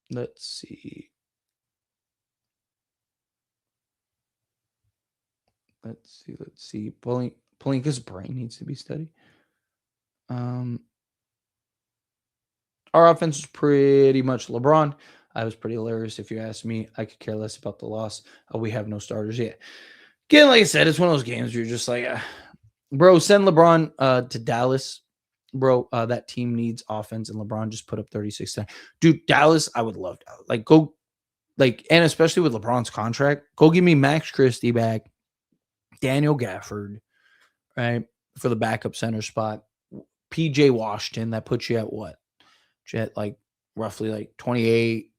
Let's see. Let's see. Palinka's brain needs to be studied. Our offense is pretty much LeBron. I was pretty hilarious if you ask me. I could care less about the loss. We have no starters yet. Again, like I said, it's one of those games where you're just like, bro, send LeBron to Dallas. Bro, that team needs offense, and LeBron just put up 36 times. Dude, Dallas, I would love to. Like, go, like, and especially with LeBron's contract, go give me Max Christie back, Daniel Gafford, right, for the backup center spot. PJ Washington, that puts you at what? At like roughly like 28,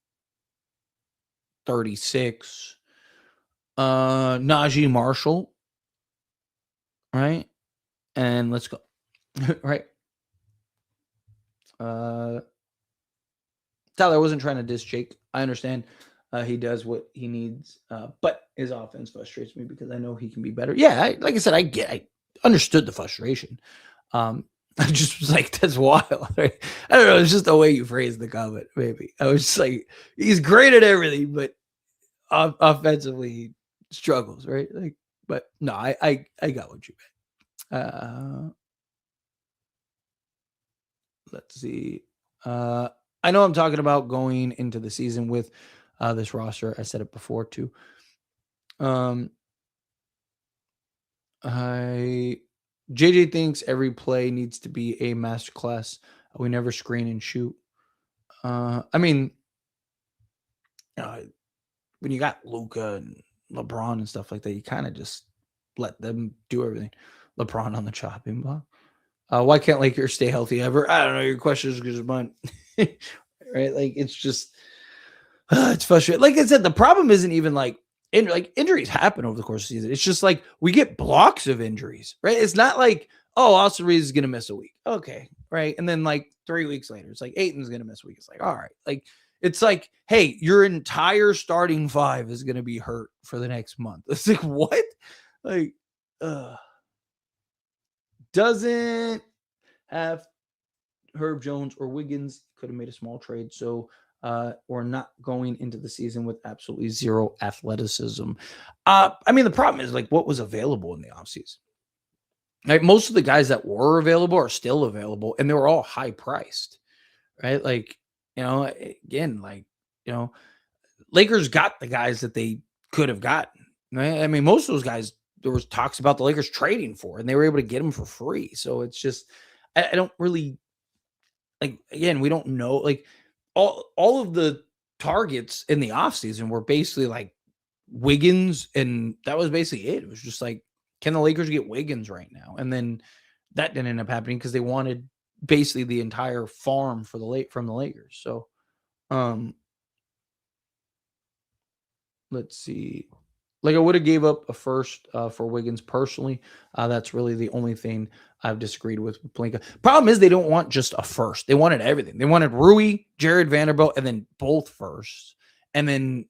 36. Najee Marshall, right? And let's go. Right. Tyler, I wasn't trying to diss Jake. I understand he does what he needs, but his offense frustrates me because I know he can be better. Yeah, like I said, I understood the frustration. I just was like, that's wild. Right? I don't know. It's just the way you phrased the comment, maybe. I was just like, he's great at everything, but offensively he struggles, right? Like, but no, I got what you meant. Let's see. I know I'm talking about going into the season with this roster. I said it before too. I JJ thinks every play needs to be a masterclass. We never screen and shoot. I mean, uh, when you got Luka and LeBron and stuff like that, you kind of just let them do everything. LeBron on the chopping block. Why can't Lakers stay healthy ever? I don't know. Your question is because of mine, right? Like it's just it's frustrating. Like I said, the problem isn't even like injuries happen over the course of the season. It's just like we get blocks of injuries, right? It's not like, oh, Austin Reeves is gonna miss a week. Okay, right. And then like 3 weeks later, it's like Aiton's gonna miss a week. It's like, all right, like it's like, hey, your entire starting five is gonna be hurt for the next month. It's like what? Like, uh doesn't have Herb Jones or Wiggins could have made a small trade. So we're not going into the season with absolutely zero athleticism. I mean, the problem is like what was available in the offseason. Like most of the guys that were available are still available, and they were all high priced, right? Like, again, like, you know, Lakers got the guys that they could have gotten. Right? I mean, most of those guys there was talks about the Lakers trading for, and they were able to get them for free. So it's just I don't really like again, we don't know like all of the targets in the offseason were basically like Wiggins, and that was basically it. It was just like, can the Lakers get Wiggins right now? And then that didn't end up happening because they wanted basically the entire farm for the late from the Lakers. So um let's see. Like I would have gave up a first for Wiggins personally. That's really the only thing I've disagreed with Plinka. Problem is they don't want just a first. They wanted everything. They wanted Rui, Jared Vanderbilt, and then both firsts. And then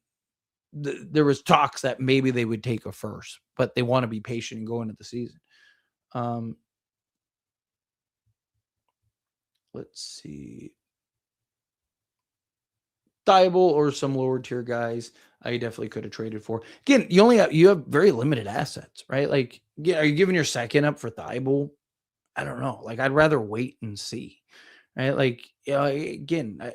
there was talks that maybe they would take a first, but they want to be patient and go into the season. Um, let's see. Thibault or some lower tier guys, you definitely could have traded for. Again, you have very limited assets, right? Like, yeah, are you giving your second up for Thibault? I don't know. Like, I'd rather wait and see, right? Like, again,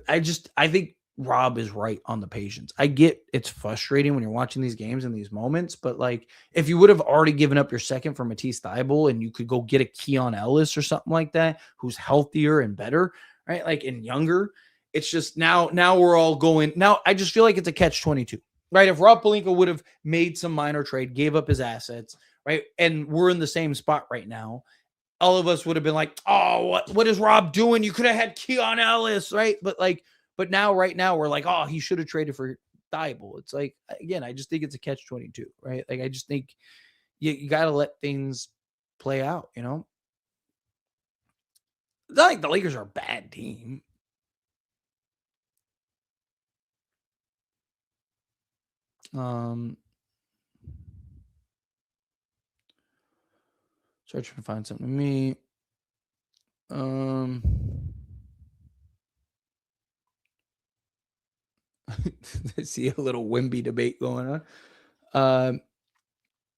I think Rob is right on the patience. I get it's frustrating when you're watching these games and these moments, but like if you would have already given up your second for Matisse Thybulle and you could go get a Keon Ellis or something like that, who's healthier and better, right? Like and younger. It's just now we're all going. Now I just feel like it's a catch 22, right? If Rob Pelinka would have made some minor trade, gave up his assets, right? And we're in the same spot right now all of us would have been like, oh, what is Rob doing? You could have had Keon Ellis, right? But now, right now, we're like, oh, he should have traded for Thibault. It's like, again, I just think it's a catch 22, right? Like, I just think you got to let things play out, you know? It's not like the Lakers are a bad team. Searching to find something to me. I see a little Wimby debate going on.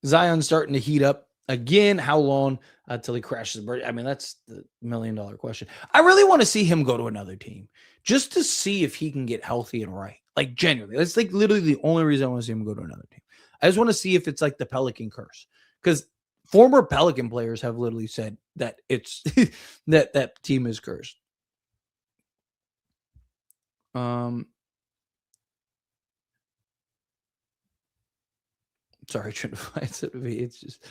Zion's starting to heat up again. How long till he crashes? I mean, that's the $1 million question. I really want to see him go to another team just to see if he can get healthy and right. Like genuinely, that's like literally the only reason I want to see him go to another team. I just want to see if it's like the Pelican curse because former Pelican players have literally said that it's that team is cursed. Sorry, trying to find something. It's just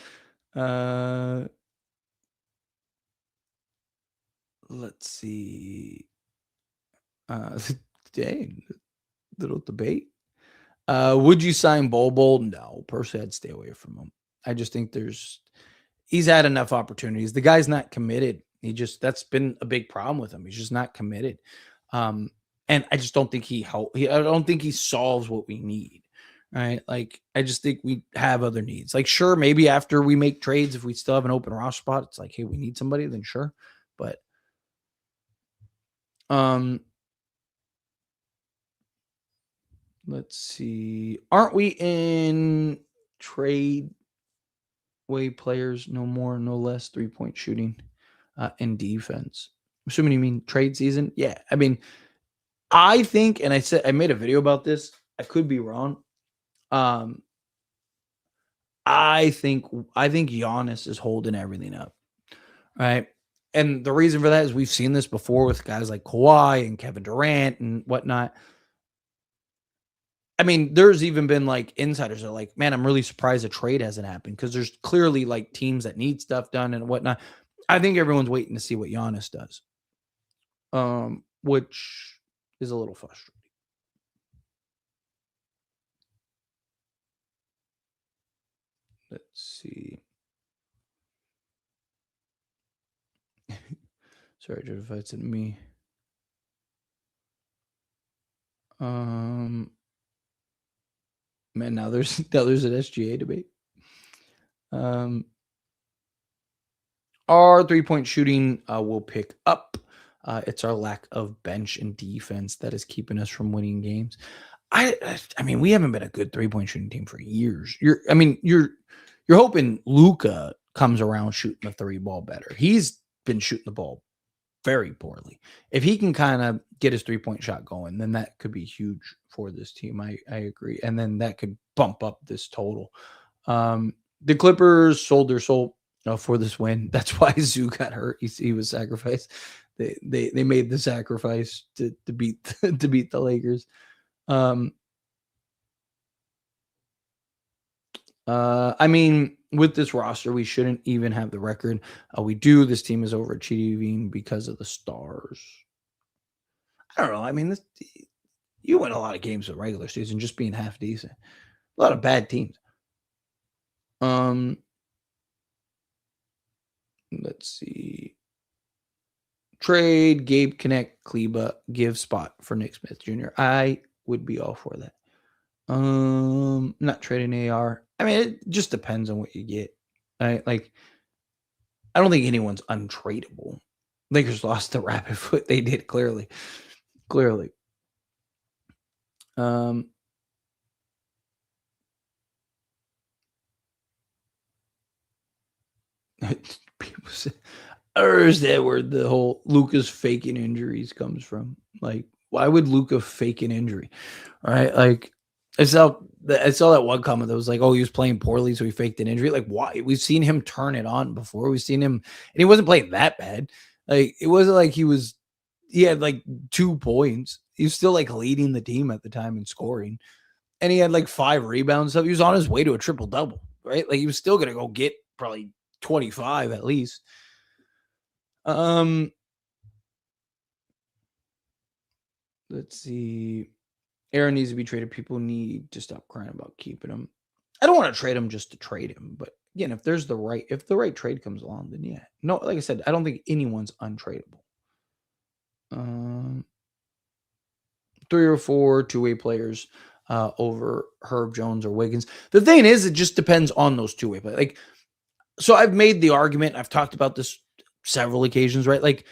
let's see. Dang, little debate. Would you sign Bol? No, personally, I'd stay away from him. I just think he's had enough opportunities. The guy's not committed. That's been a big problem with him. He's just not committed. And I just don't think I don't think he solves what we need. Right. Like, I just think we have other needs. Like, sure, maybe after we make trades, if we still have an open roster spot, it's like, hey, we need somebody, then sure. But let's see. Aren't we in trade way players? No more, no less 3-point shooting and defense. I'm assuming you mean trade season. Yeah. I mean, I think, and I made a video about this. I could be wrong. I think Giannis is holding everything up, right? And the reason for that is we've seen this before with guys like Kawhi and Kevin Durant and whatnot. I mean, there's even been like insiders that are like, man, I'm really surprised a trade hasn't happened because there's clearly like teams that need stuff done and whatnot. I think everyone's waiting to see what Giannis does, which is a little frustrating. Let's see. Sorry, Jeff, if it's in me. Man, now there's an SGA debate. Our 3-point shooting will pick up. It's our lack of bench and defense that is keeping us from winning games. I mean, we haven't been a good 3-point shooting team for years. You're hoping Luka comes around shooting the 3 ball better. He's been shooting the ball very poorly. If he can kind of get his 3-point shot going, then that could be huge for this team. I agree. And then that could bump up this total. The Clippers sold their soul for this win. That's why Zoo got hurt. He was sacrificed. They made the sacrifice to beat the Lakers. I mean, with this roster, we shouldn't even have the record. We do. This team is overachieving because of the stars. I don't know. I mean, you win a lot of games with regular season just being half decent. A lot of bad teams. Let's see. Trade Gabe Connect Kleba, give spot for Nick Smith Jr. I would be all for that. Not trading AR. I mean, it just depends on what you get. Right? Like, I don't think anyone's untradeable. Lakers lost the rapid foot. They did clearly. People say, or is that where the whole Luka's faking injuries comes from? Like, why would Luka fake an injury? All right, like I saw that one comment that was like, "Oh, he was playing poorly, so he faked an injury." Like, why? We've seen him turn it on before. We've seen him, and he wasn't playing that bad. Like, it wasn't like he had like 2 points. He was still like leading the team at the time in scoring, and he had like 5 rebounds. So he was on his way to a triple double, right? Like, he was still gonna go get probably 25 at least. Let's see. Aaron needs to be traded. People need to stop crying about keeping him. I don't want to trade him just to trade him, but again, if the right trade comes along, then yeah. No, like I said, I don't think anyone's untradeable. 3 or 4 two-way players over Herb Jones or Wiggins. The thing is, it just depends on those two-way players. Like, so I've made the argument. I've talked about this several occasions, right? Like,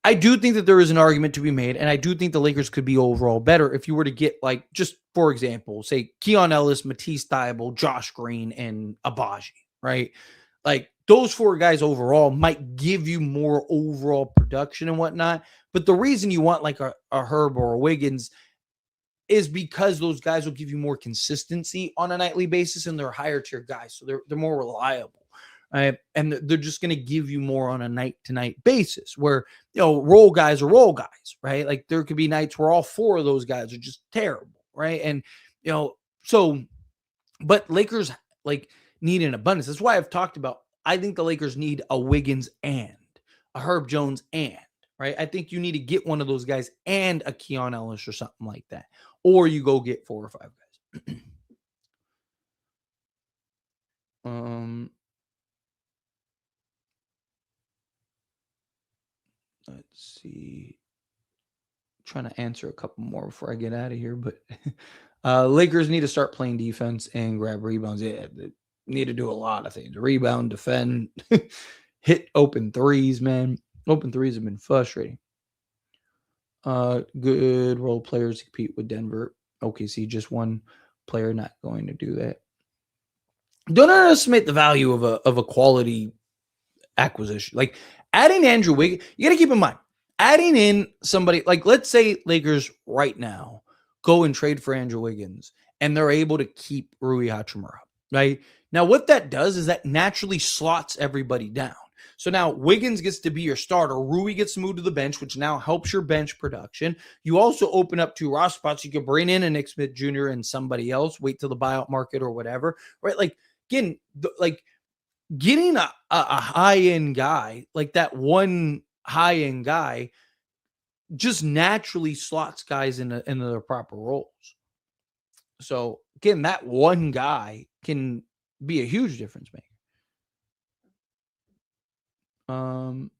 I do think that there is an argument to be made, and I do think the Lakers could be overall better if you were to get, like, just for example, say Keon Ellis, Matisse Thybulle, Josh Green, and Abaji, right? Like, those 4 guys overall might give you more overall production and whatnot. But the reason you want like a Herb or a Wiggins is because those guys will give you more consistency on a nightly basis, and they're higher tier guys, so they're more reliable. Right? And they're just going to give you more on a night-to-night basis where, role guys are role guys, right? Like, there could be nights where all 4 of those guys are just terrible, right? And, but Lakers, like, need an abundance. That's why I've talked about, I think the Lakers need a Wiggins and a Herb Jones and, right? I think you need to get one of those guys and a Keon Ellis or something like that. Or you go get 4 or 5 guys. Let's see. Trying to answer a couple more before I get out of here, but Lakers need to start playing defense and grab rebounds. Yeah, they need to do a lot of things. Rebound, defend, hit open threes, man. Open threes have been frustrating. Good role players to compete with Denver. OKC, just one player not going to do that. Don't underestimate the value of a quality acquisition. Like, adding Andrew Wiggins, you got to keep in mind, adding in somebody, like, let's say Lakers right now go and trade for Andrew Wiggins, and they're able to keep Rui Hachimura. right? Now, what that does is that naturally slots everybody down. So now Wiggins gets to be your starter. Rui gets to move to the bench, which now helps your bench production. You also open up 2 roster spots. You could bring in a Nick Smith Jr. and somebody else, wait till the buyout market or whatever, right? Like, again, like getting a high end guy, like that one high end guy, just naturally slots guys into their proper roles. So again, that one guy can be a huge difference maker. Um,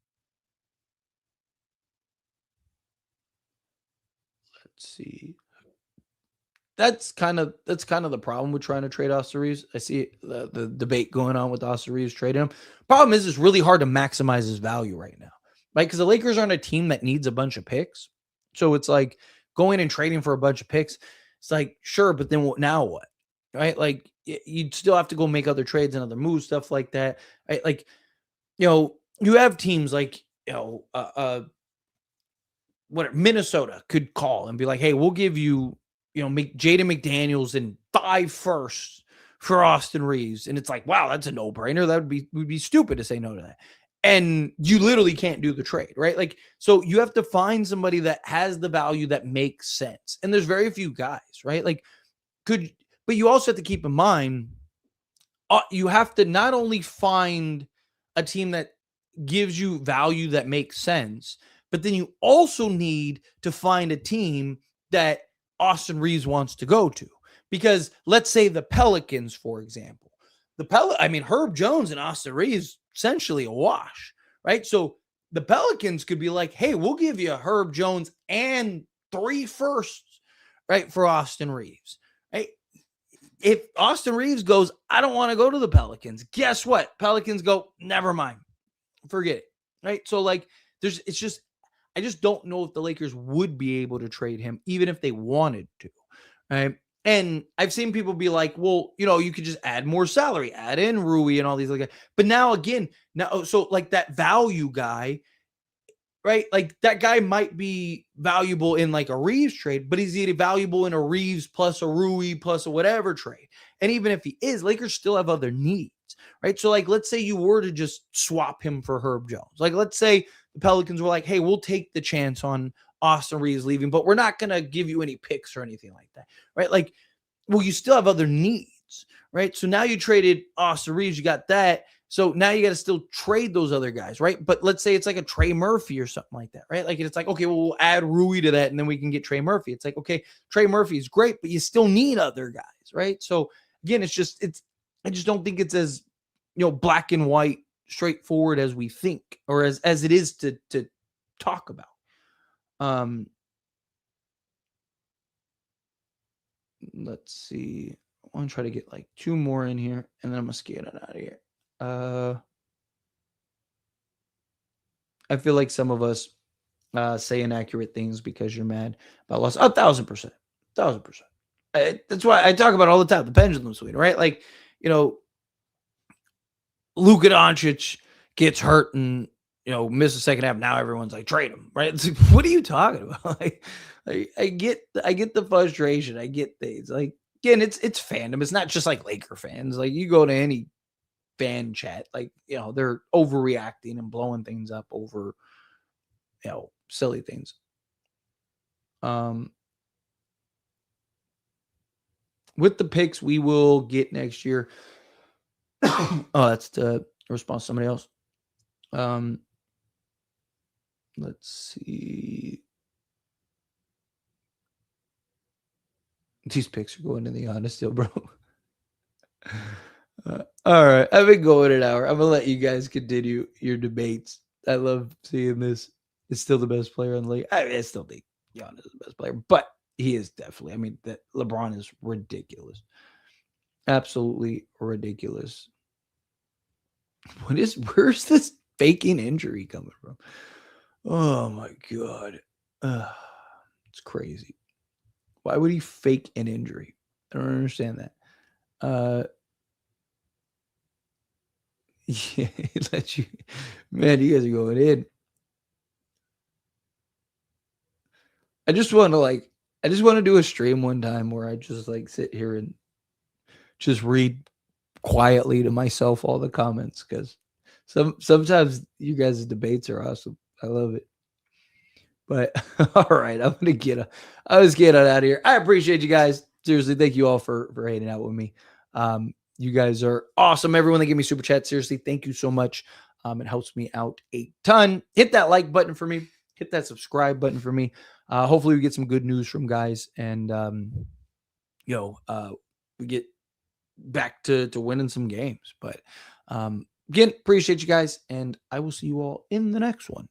let's see. That's kind of the problem with trying to trade Austin Reeves. I see the debate going on with Austin Reeves trading him. Problem is, it's really hard to maximize his value right now, right? Because the Lakers aren't a team that needs a bunch of picks, so it's like going and trading for a bunch of picks. It's like sure, but then now what, right? Like you'd still have to go make other trades and other moves, stuff like that. Right? Like you have teams like what Minnesota could call and be like, hey, we'll give you, make Jaden McDaniels and 5 firsts for Austin Reeves. And it's like, wow, that's a no-brainer. That would be stupid to say no to that. And you literally can't do the trade, right? Like, so you have to find somebody that has the value that makes sense. And there's very few guys, right? Like, but you also have to keep in mind, you have to not only find a team that gives you value that makes sense, but then you also need to find a team that Austin Reeves wants to go to. Because let's say the Pelicans, for example, Herb Jones and Austin Reeves essentially a wash, right? So the Pelicans could be like, hey, we'll give you Herb Jones and 3 firsts, right, for Austin Reeves, right? If Austin Reeves goes, I don't want to go to the Pelicans, guess what? Pelicans go, never mind. Forget it. Right. So like I just don't know if the Lakers would be able to trade him, even if they wanted to. Right. And I've seen people be like, well, you could just add more salary, add in Rui and all these like, but now again, so like that value guy, right? Like that guy might be valuable in like a Reeves trade, but is he valuable in a Reeves plus a Rui plus a whatever trade? And even if he is, Lakers still have other needs, right? So like, let's say you were to just swap him for Herb Jones. Like, let's say the Pelicans were like, hey, we'll take the chance on Austin Reeves leaving, but we're not going to give you any picks or anything like that, right? Like, well, you still have other needs, right? So now you traded Austin Reeves, you got that. So now you got to still trade those other guys, right? But let's say it's like a Trey Murphy or something like that, right? Like it's like, okay, well, we'll add Rui to that and then we can get Trey Murphy. It's like, okay, Trey Murphy is great, but you still need other guys, right? So again, I just don't think it's as, black and white, straightforward as we think or as it is to talk about. Let's see. I want to try to get like 2 more in here and then I'm going to get it out of here. I feel like some of us say inaccurate things because you're mad about loss. 1,000%. 1,000%. That's why I talk about it all the time, the pendulum swing, right? Like, Luka Doncic gets hurt and, miss the second half. Now everyone's like, trade him, right? It's like, what are you talking about? Like, I get the frustration. I get things. Like, again, it's fandom. It's not just like Laker fans. Like, you go to any fan chat, like, they're overreacting and blowing things up over, silly things. With the picks we will get next year. Oh, that's the response to somebody else. Let's see. These picks are going in the honest still, bro. All right. I've been going an hour. I'm going to let you guys continue your debates. I love seeing this. It's still the best player in the league. I still think Giannis is the best player, but he is definitely. I mean, that LeBron is ridiculous. Absolutely ridiculous. Where's this faking injury coming from? Oh my God. It's crazy. Why would he fake an injury? I don't understand that. Yeah, let you, man, you guys are going in. I just want to do a stream one time where I just like sit here and just read quietly to myself all the comments because sometimes you guys' debates are awesome. I love it. But all right, I was getting out of here. I appreciate you guys. Seriously, thank you all for hanging out with me. You guys are awesome. Everyone that gave me super chat, seriously, thank you so much. It helps me out a ton. Hit that like button for me. Hit that subscribe button for me. Hopefully, we get some good news from guys, and we get back to winning some games. But again, appreciate you guys, and I will see you all in the next one.